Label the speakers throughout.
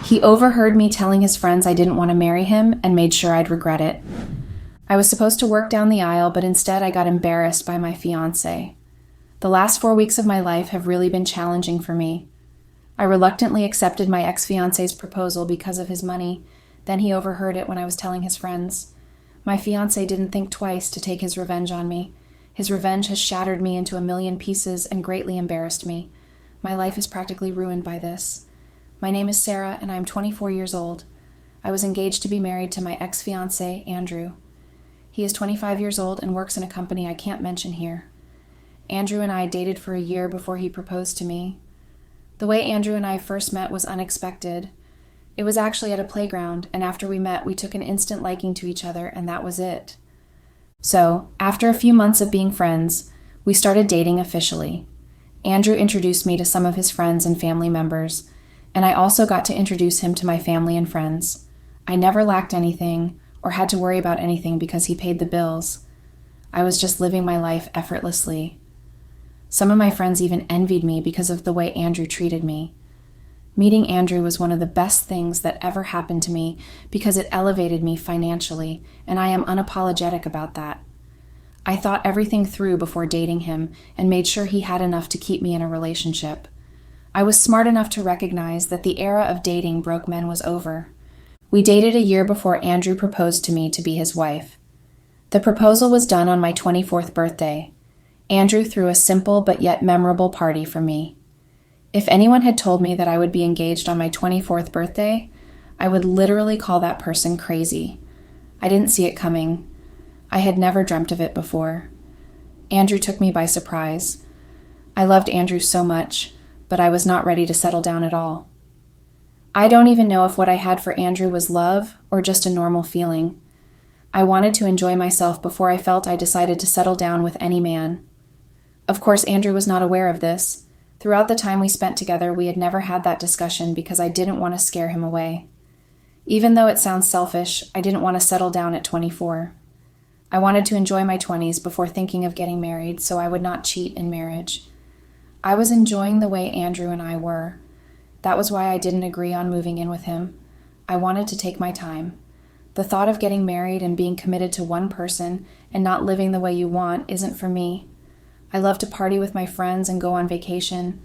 Speaker 1: He overheard me telling his friends I didn't want to marry him and made sure I'd regret it. I was supposed to work down the aisle, but instead I got embarrassed by my fiancé. The last 4 weeks of my life have really been challenging for me. I reluctantly accepted my ex-fiancé's proposal because of his money. Then he overheard it when I was telling his friends. My fiancé didn't think twice to take his revenge on me. His revenge has shattered me into a million pieces and greatly embarrassed me. My life is practically ruined by this. My name is Sarah, and I am 24 years old. I was engaged to be married to my ex-fiancé, Andrew. He is 25 years old and works in a company I can't mention here. Andrew and I dated for a year before he proposed to me. The way Andrew and I first met was unexpected. It was actually at a playground, and after we met, we took an instant liking to each other, and that was it. So, after a few months of being friends, we started dating officially. Andrew introduced me to some of his friends and family members, and I also got to introduce him to my family and friends. I never lacked anything or had to worry about anything because he paid the bills. I was just living my life effortlessly. Some of my friends even envied me because of the way Andrew treated me. Meeting Andrew was one of the best things that ever happened to me because it elevated me financially, and I am unapologetic about that. I thought everything through before dating him and made sure he had enough to keep me in a relationship. I was smart enough to recognize that the era of dating broke men was over. We dated a year before Andrew proposed to me to be his wife. The proposal was done on my 24th birthday. Andrew threw a simple but yet memorable party for me. If anyone had told me that I would be engaged on my 24th birthday, I would literally call that person crazy. I didn't see it coming. I had never dreamt of it before. Andrew took me by surprise. I loved Andrew so much, but I was not ready to settle down at all. I don't even know if what I had for Andrew was love or just a normal feeling. I wanted to enjoy myself before I felt I decided to settle down with any man. Of course, Andrew was not aware of this. Throughout the time we spent together, we had never had that discussion because I didn't want to scare him away. Even though it sounds selfish, I didn't want to settle down at 24. I wanted to enjoy my 20s before thinking of getting married, so I would not cheat in marriage. I was enjoying the way Andrew and I were. That was why I didn't agree on moving in with him. I wanted to take my time. The thought of getting married and being committed to one person and not living the way you want isn't for me. I love to party with my friends and go on vacation.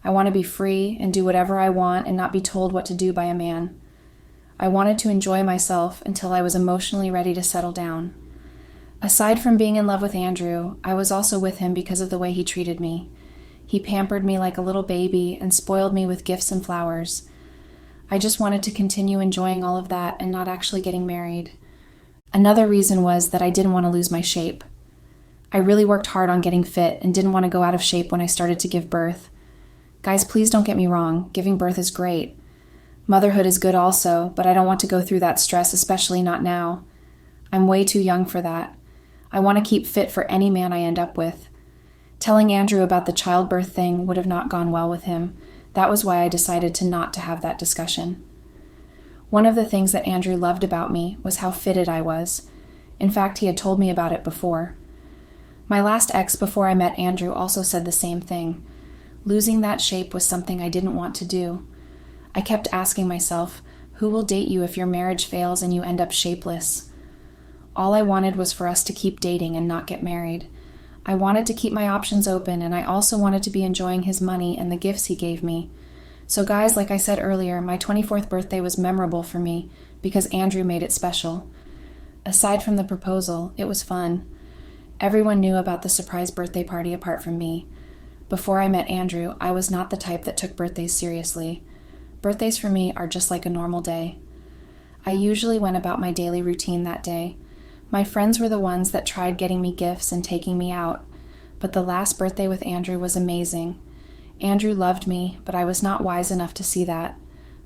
Speaker 1: I want to be free and do whatever I want and not be told what to do by a man. I wanted to enjoy myself until I was emotionally ready to settle down. Aside from being in love with Andrew, I was also with him because of the way he treated me. He pampered me like a little baby and spoiled me with gifts and flowers. I just wanted to continue enjoying all of that and not actually getting married. Another reason was that I didn't want to lose my shape. I really worked hard on getting fit and didn't want to go out of shape when I started to give birth. Guys, please don't get me wrong. Giving birth is great. Motherhood is good also, but I don't want to go through that stress, especially not now. I'm way too young for that. I want to keep fit for any man I end up with. Telling Andrew about the childbirth thing would have not gone well with him. That was why I decided to not to have that discussion. One of the things that Andrew loved about me was how fitted I was. In fact, he had told me about it before. My last ex before I met Andrew also said the same thing. Losing that shape was something I didn't want to do. I kept asking myself, who will date you if your marriage fails and you end up shapeless? All I wanted was for us to keep dating and not get married. I wanted to keep my options open, and I also wanted to be enjoying his money and the gifts he gave me. So guys, like I said earlier, my 24th birthday was memorable for me because Andrew made it special. Aside from the proposal, it was fun. Everyone knew about the surprise birthday party apart from me. Before I met Andrew, I was not the type that took birthdays seriously. Birthdays for me are just like a normal day. I usually went about my daily routine that day. My friends were the ones that tried getting me gifts and taking me out, but the last birthday with Andrew was amazing. Andrew loved me, but I was not wise enough to see that.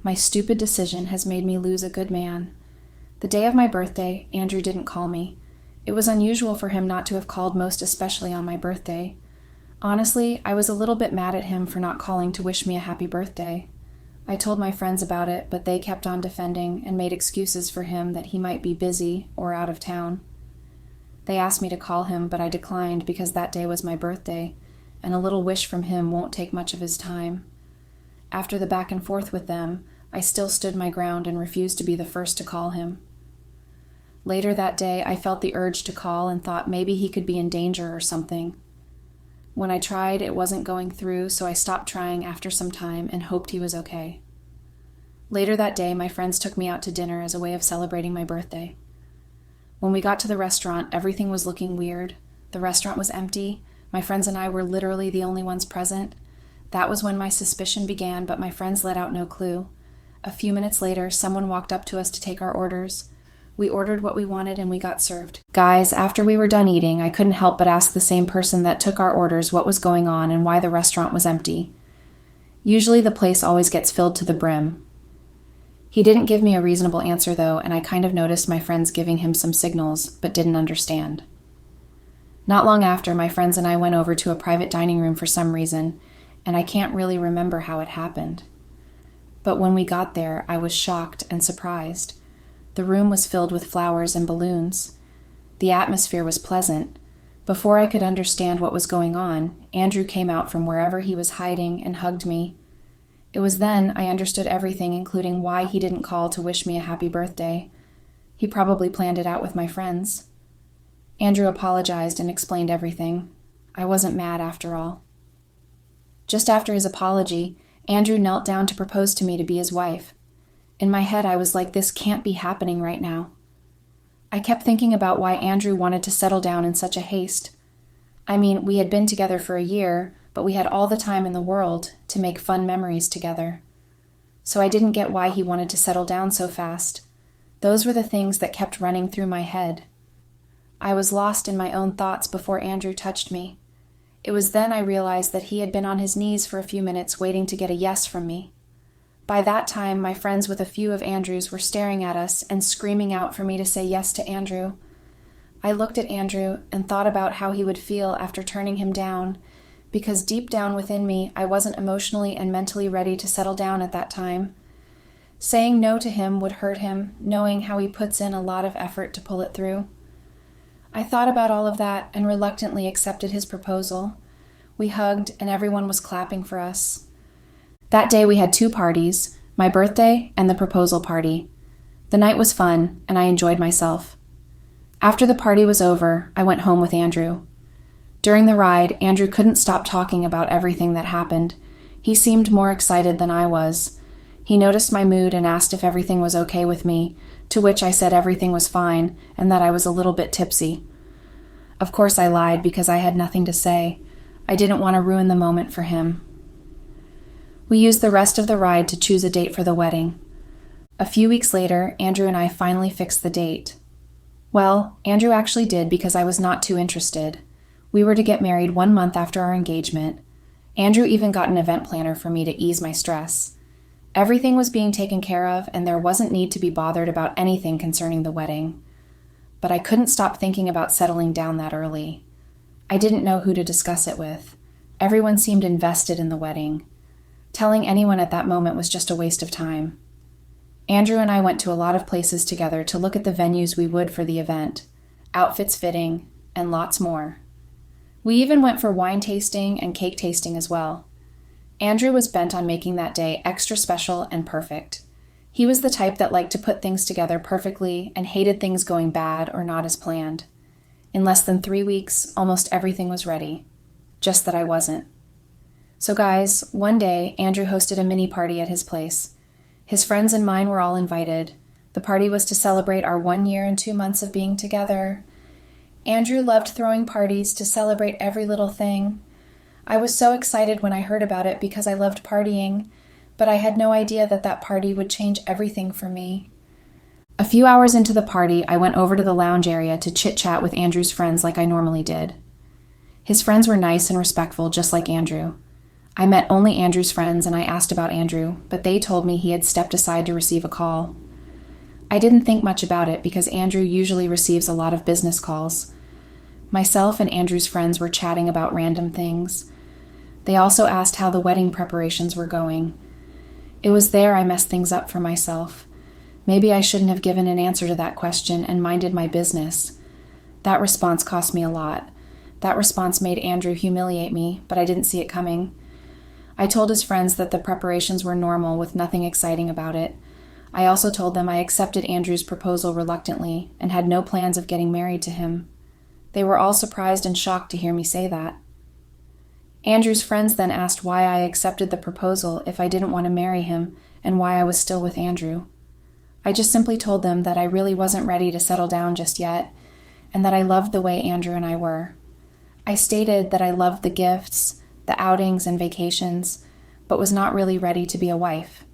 Speaker 1: My stupid decision has made me lose a good man. The day of my birthday, Andrew didn't call me. It was unusual for him not to have called, most especially on my birthday. Honestly, I was a little bit mad at him for not calling to wish me a happy birthday. I told my friends about it, but they kept on defending and made excuses for him that he might be busy or out of town. They asked me to call him, but I declined because that day was my birthday, and a little wish from him won't take much of his time. After the back and forth with them, I still stood my ground and refused to be the first to call him. Later that day, I felt the urge to call and thought maybe he could be in danger or something. When I tried, it wasn't going through, so I stopped trying after some time and hoped he was okay. Later that day, my friends took me out to dinner as a way of celebrating my birthday. When we got to the restaurant, everything was looking weird. The restaurant was empty. My friends and I were literally the only ones present. That was when my suspicion began, but my friends let out no clue. A few minutes later, someone walked up to us to take our orders. We ordered what we wanted and we got served. Guys, after we were done eating, I couldn't help but ask the same person that took our orders what was going on and why the restaurant was empty. Usually the place always gets filled to the brim. He didn't give me a reasonable answer though, and I kind of noticed my friends giving him some signals, but didn't understand. Not long after, my friends and I went over to a private dining room for some reason, and I can't really remember how it happened. But when we got there, I was shocked and surprised. The room was filled with flowers and balloons. The atmosphere was pleasant. Before I could understand what was going on, Andrew came out from wherever he was hiding and hugged me. It was then I understood everything, including why he didn't call to wish me a happy birthday. He probably planned it out with my friends. Andrew apologized and explained everything. I wasn't mad after all. Just after his apology, Andrew knelt down to propose to me to be his wife. In my head, I was like, this can't be happening right now. I kept thinking about why Andrew wanted to settle down in such a haste. I mean, we had been together for a year, but we had all the time in the world to make fun memories together. So I didn't get why he wanted to settle down so fast. Those were the things that kept running through my head. I was lost in my own thoughts before Andrew touched me. It was then I realized that he had been on his knees for a few minutes waiting to get a yes from me. By that time, my friends with a few of Andrew's were staring at us and screaming out for me to say yes to Andrew. I looked at Andrew and thought about how he would feel after turning him down, because deep down within me, I wasn't emotionally and mentally ready to settle down at that time. Saying no to him would hurt him, knowing how he puts in a lot of effort to pull it through. I thought about all of that and reluctantly accepted his proposal. We hugged and everyone was clapping for us. That day we had 2 parties, my birthday and the proposal party. The night was fun and I enjoyed myself. After the party was over, I went home with Andrew. During the ride, Andrew couldn't stop talking about everything that happened. He seemed more excited than I was. He noticed my mood and asked if everything was okay with me, to which I said everything was fine and that I was a little bit tipsy. Of course I lied because I had nothing to say. I didn't want to ruin the moment for him. We used the rest of the ride to choose a date for the wedding. A few weeks later, Andrew and I finally fixed the date. Well, Andrew actually did because I was not too interested. We were to get married 1 month after our engagement. Andrew even got an event planner for me to ease my stress. Everything was being taken care of, and there wasn't need to be bothered about anything concerning the wedding. But I couldn't stop thinking about settling down that early. I didn't know who to discuss it with. Everyone seemed invested in the wedding. Telling anyone at that moment was just a waste of time. Andrew and I went to a lot of places together to look at the venues we would for the event, outfits fitting, and lots more. We even went for wine tasting and cake tasting as well. Andrew was bent on making that day extra special and perfect. He was the type that liked to put things together perfectly and hated things going bad or not as planned. In less than 3 weeks, almost everything was ready. Just that I wasn't. So guys, one day, Andrew hosted a mini party at his place. His friends and mine were all invited. The party was to celebrate our 1 year and 2 months of being together. Andrew loved throwing parties to celebrate every little thing. I was so excited when I heard about it because I loved partying, but I had no idea that that party would change everything for me. A few hours into the party, I went over to the lounge area to chit-chat with Andrew's friends like I normally did. His friends were nice and respectful, just like Andrew. I met only Andrew's friends and I asked about Andrew, but they told me he had stepped aside to receive a call. I didn't think much about it because Andrew usually receives a lot of business calls. Myself and Andrew's friends were chatting about random things. They also asked how the wedding preparations were going. It was there I messed things up for myself. Maybe I shouldn't have given an answer to that question and minded my business. That response cost me a lot. That response made Andrew humiliate me, but I didn't see it coming. I told his friends that the preparations were normal with nothing exciting about it. I also told them I accepted Andrew's proposal reluctantly and had no plans of getting married to him. They were all surprised and shocked to hear me say that. Andrew's friends then asked why I accepted the proposal if I didn't want to marry him and why I was still with Andrew. I just simply told them that I really wasn't ready to settle down just yet and that I loved the way Andrew and I were. I stated that I loved the gifts, the outings and vacations, but was not really ready to be a wife.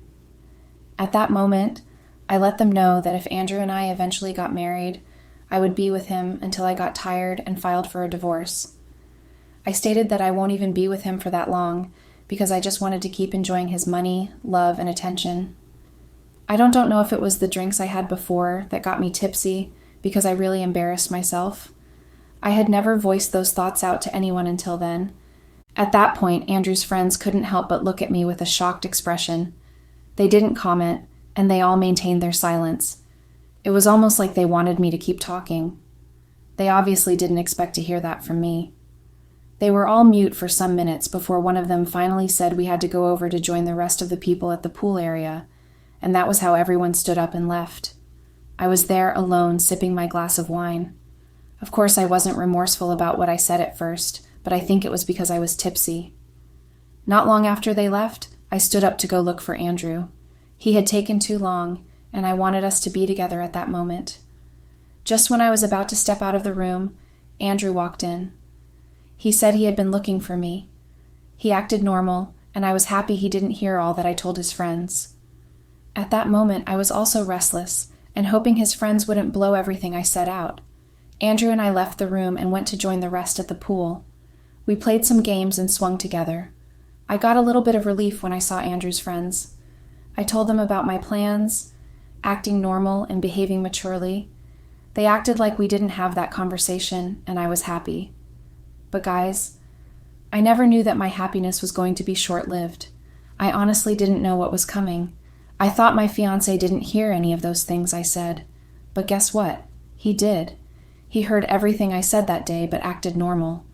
Speaker 1: At that moment, I let them know that if Andrew and I eventually got married, I would be with him until I got tired and filed for a divorce. I stated that I won't even be with him for that long because I just wanted to keep enjoying his money, love, and attention. I don't know if it was the drinks I had before that got me tipsy because I really embarrassed myself. I had never voiced those thoughts out to anyone until then. At that point, Andrew's friends couldn't help but look at me with a shocked expression. They didn't comment, and they all maintained their silence. It was almost like they wanted me to keep talking. They obviously didn't expect to hear that from me. They were all mute for some minutes before one of them finally said we had to go over to join the rest of the people at the pool area, and that was how everyone stood up and left. I was there alone, sipping my glass of wine. Of course, I wasn't remorseful about what I said at first, but I think it was because I was tipsy. Not long after they left, I stood up to go look for Andrew. He had taken too long, and I wanted us to be together at that moment. Just when I was about to step out of the room, Andrew walked in. He said he had been looking for me. He acted normal, and I was happy he didn't hear all that I told his friends. At that moment, I was also restless, and hoping his friends wouldn't blow everything I set out. Andrew and I left the room and went to join the rest at the pool. We played some games and swung together. I got a little bit of relief when I saw Andrew's friends. I told them about my plans, acting normal and behaving maturely. They acted like we didn't have that conversation, and I was happy. But guys, I never knew that my happiness was going to be short-lived. I honestly didn't know what was coming. I thought my fiancé didn't hear any of those things I said. But guess what? He did. He heard everything I said that day, but acted normal.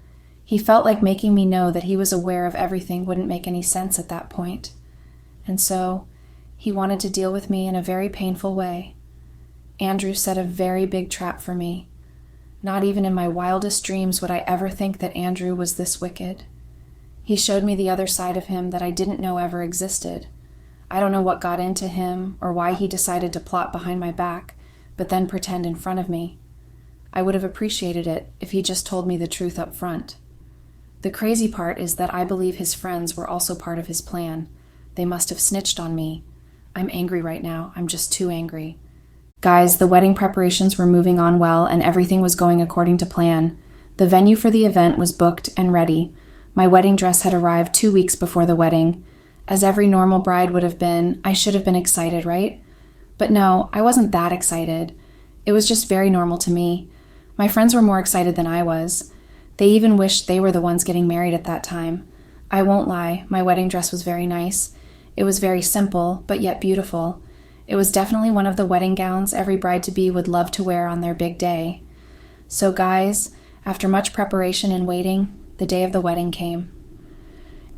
Speaker 1: He felt like making me know that he was aware of everything wouldn't make any sense at that point. And so, he wanted to deal with me in a very painful way. Andrew set a very big trap for me. Not even in my wildest dreams would I ever think that Andrew was this wicked. He showed me the other side of him that I didn't know ever existed. I don't know what got into him or why he decided to plot behind my back, but then pretend in front of me. I would have appreciated it if he just told me the truth up front. The crazy part is that I believe his friends were also part of his plan. They must have snitched on me. I'm angry right now. I'm just too angry. Guys, the wedding preparations were moving on well and everything was going according to plan. The venue for the event was booked and ready. My wedding dress had arrived 2 weeks before the wedding. As every normal bride would have been, I should have been excited, right? But no, I wasn't that excited. It was just very normal to me. My friends were more excited than I was. They even wished they were the ones getting married at that time. I won't lie, my wedding dress was very nice. It was very simple, but yet beautiful. It was definitely one of the wedding gowns every bride-to-be would love to wear on their big day. So guys, after much preparation and waiting, the day of the wedding came.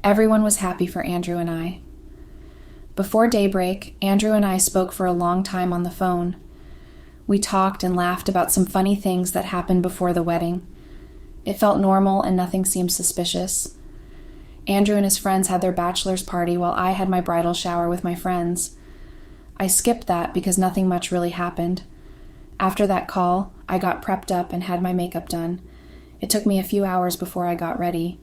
Speaker 1: Everyone was happy for Andrew and I. Before daybreak, Andrew and I spoke for a long time on the phone. We talked and laughed about some funny things that happened before the wedding. It felt normal and nothing seemed suspicious. Andrew and his friends had their bachelor's party while I had my bridal shower with my friends. I skipped that because nothing much really happened. After that call, I got prepped up and had my makeup done. It took me a few hours before I got ready.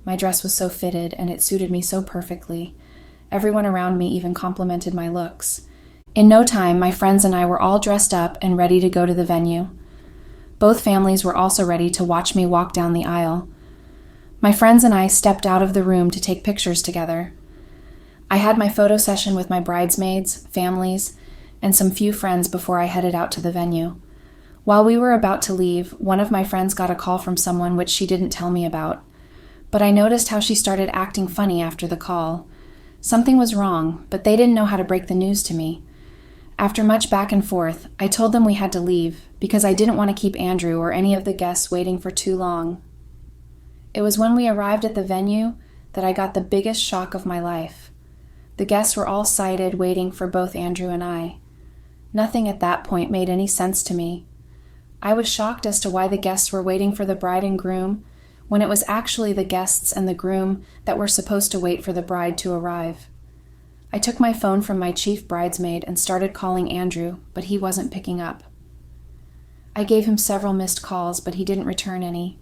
Speaker 1: My dress was so fitted and it suited me so perfectly. Everyone around me even complimented my looks. In no time, my friends and I were all dressed up and ready to go to the venue. Both families were also ready to watch me walk down the aisle. My friends and I stepped out of the room to take pictures together. I had my photo session with my bridesmaids, families, and some few friends before I headed out to the venue. While we were about to leave, one of my friends got a call from someone which she didn't tell me about. But I noticed how she started acting funny after the call. Something was wrong, but they didn't know how to break the news to me. After much back and forth, I told them we had to leave because I didn't want to keep Andrew or any of the guests waiting for too long. It was when we arrived at the venue that I got the biggest shock of my life. The guests were all sighted, waiting for both Andrew and I. Nothing at that point made any sense to me. I was shocked as to why the guests were waiting for the bride and groom when it was actually the guests and the groom that were supposed to wait for the bride to arrive. I took my phone from my chief bridesmaid and started calling Andrew, but he wasn't picking up. I gave him several missed calls, but he didn't return any.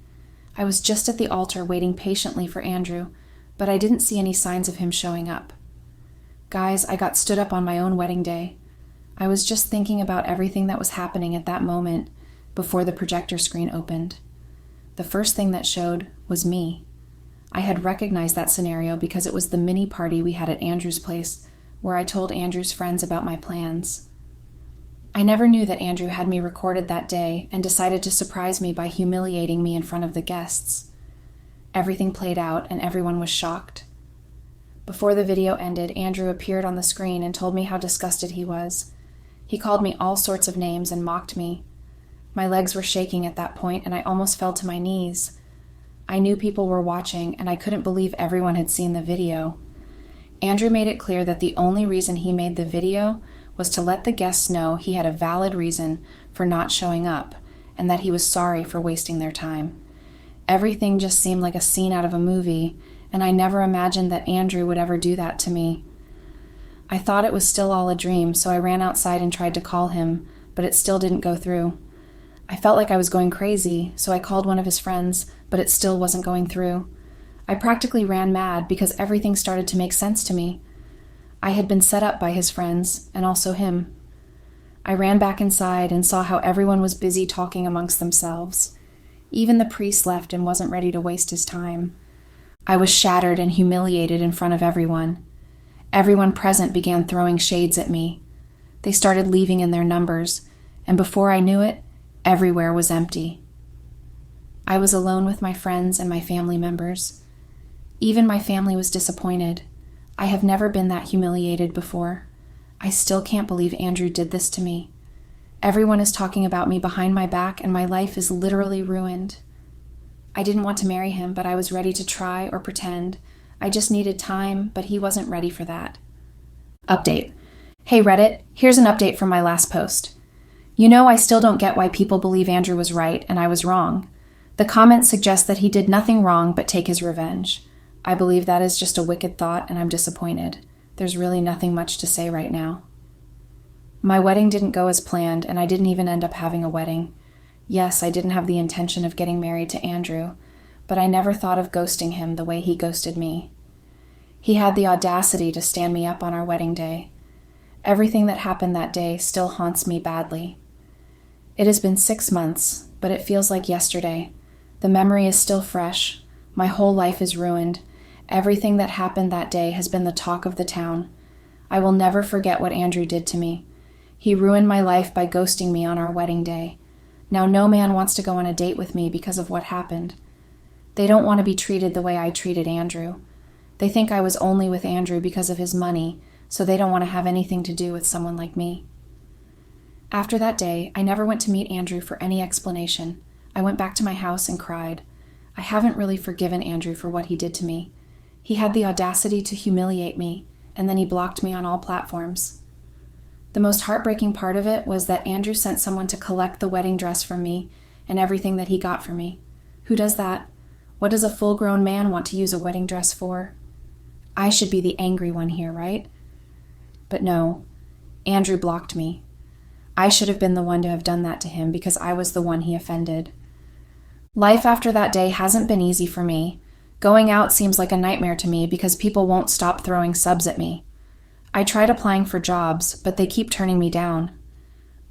Speaker 1: I was just at the altar waiting patiently for Andrew, but I didn't see any signs of him showing up. Guys, I got stood up on my own wedding day. I was just thinking about everything that was happening at that moment before the projector screen opened. The first thing that showed was me. I had recognized that scenario because it was the mini party we had at Andrew's place where I told Andrew's friends about my plans. I never knew that Andrew had me recorded that day and decided to surprise me by humiliating me in front of the guests. Everything played out and everyone was shocked. Before the video ended, Andrew appeared on the screen and told me how disgusted he was. He called me all sorts of names and mocked me. My legs were shaking at that point and I almost fell to my knees. I knew people were watching and I couldn't believe everyone had seen the video. Andrew made it clear that the only reason he made the video was to let the guests know he had a valid reason for not showing up and that he was sorry for wasting their time. Everything just seemed like a scene out of a movie, and I never imagined that Andrew would ever do that to me. I thought it was still all a dream, so I ran outside and tried to call him, but it still didn't go through. I felt like I was going crazy, so I called one of his friends, but it still wasn't going through. I practically ran mad because everything started to make sense to me. I had been set up by his friends, and also him. I ran back inside and saw how everyone was busy talking amongst themselves. Even the priest left and wasn't ready to waste his time. I was shattered and humiliated in front of everyone. Everyone present began throwing shades at me. They started leaving in their numbers, and before I knew it, everywhere was empty. I was alone with my friends and my family members. Even my family was disappointed. I have never been that humiliated before. I still can't believe Andrew did this to me. Everyone is talking about me behind my back, and my life is literally ruined. I didn't want to marry him, but I was ready to try or pretend. I just needed time, but he wasn't ready for that. Update. Hey Reddit, here's an update from my last post. You know, I still don't get why people believe Andrew was right and I was wrong. The comments suggest that he did nothing wrong but take his revenge. I believe that is just a wicked thought and I'm disappointed. There's really nothing much to say right now. My wedding didn't go as planned and I didn't even end up having a wedding. Yes, I didn't have the intention of getting married to Andrew, but I never thought of ghosting him the way he ghosted me. He had the audacity to stand me up on our wedding day. Everything that happened that day still haunts me badly. It has been 6 months, but it feels like yesterday. The memory is still fresh. My whole life is ruined. Everything that happened that day has been the talk of the town. I will never forget what Andrew did to me. He ruined my life by ghosting me on our wedding day. Now no man wants to go on a date with me because of what happened. They don't want to be treated the way I treated Andrew. They think I was only with Andrew because of his money, so they don't want to have anything to do with someone like me. After that day, I never went to meet Andrew for any explanation. I went back to my house and cried. I haven't really forgiven Andrew for what he did to me. He had the audacity to humiliate me, and then he blocked me on all platforms. The most heartbreaking part of it was that Andrew sent someone to collect the wedding dress from me and everything that he got for me. Who does that? What does a full-grown man want to use a wedding dress for? I should be the angry one here, right? But no, Andrew blocked me. I should have been the one to have done that to him because I was the one he offended. Life after that day hasn't been easy for me. Going out seems like a nightmare to me because people won't stop throwing subs at me. I tried applying for jobs, but they keep turning me down.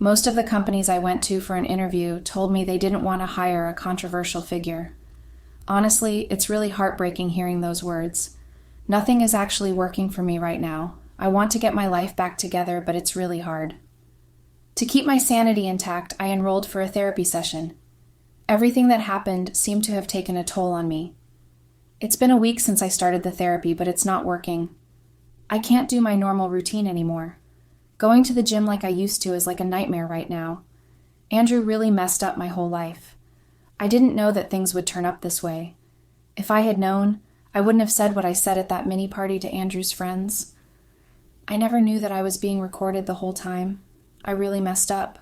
Speaker 1: Most of the companies I went to for an interview told me they didn't want to hire a controversial figure. Honestly, it's really heartbreaking hearing those words. Nothing is actually working for me right now. I want to get my life back together, but it's really hard. To keep my sanity intact, I enrolled for a therapy session. Everything that happened seemed to have taken a toll on me. It's been a week since I started the therapy, but it's not working. I can't do my normal routine anymore. Going to the gym like I used to is like a nightmare right now. Andrew really messed up my whole life. I didn't know that things would turn up this way. If I had known, I wouldn't have said what I said at that mini party to Andrew's friends. I never knew that I was being recorded the whole time. I really messed up.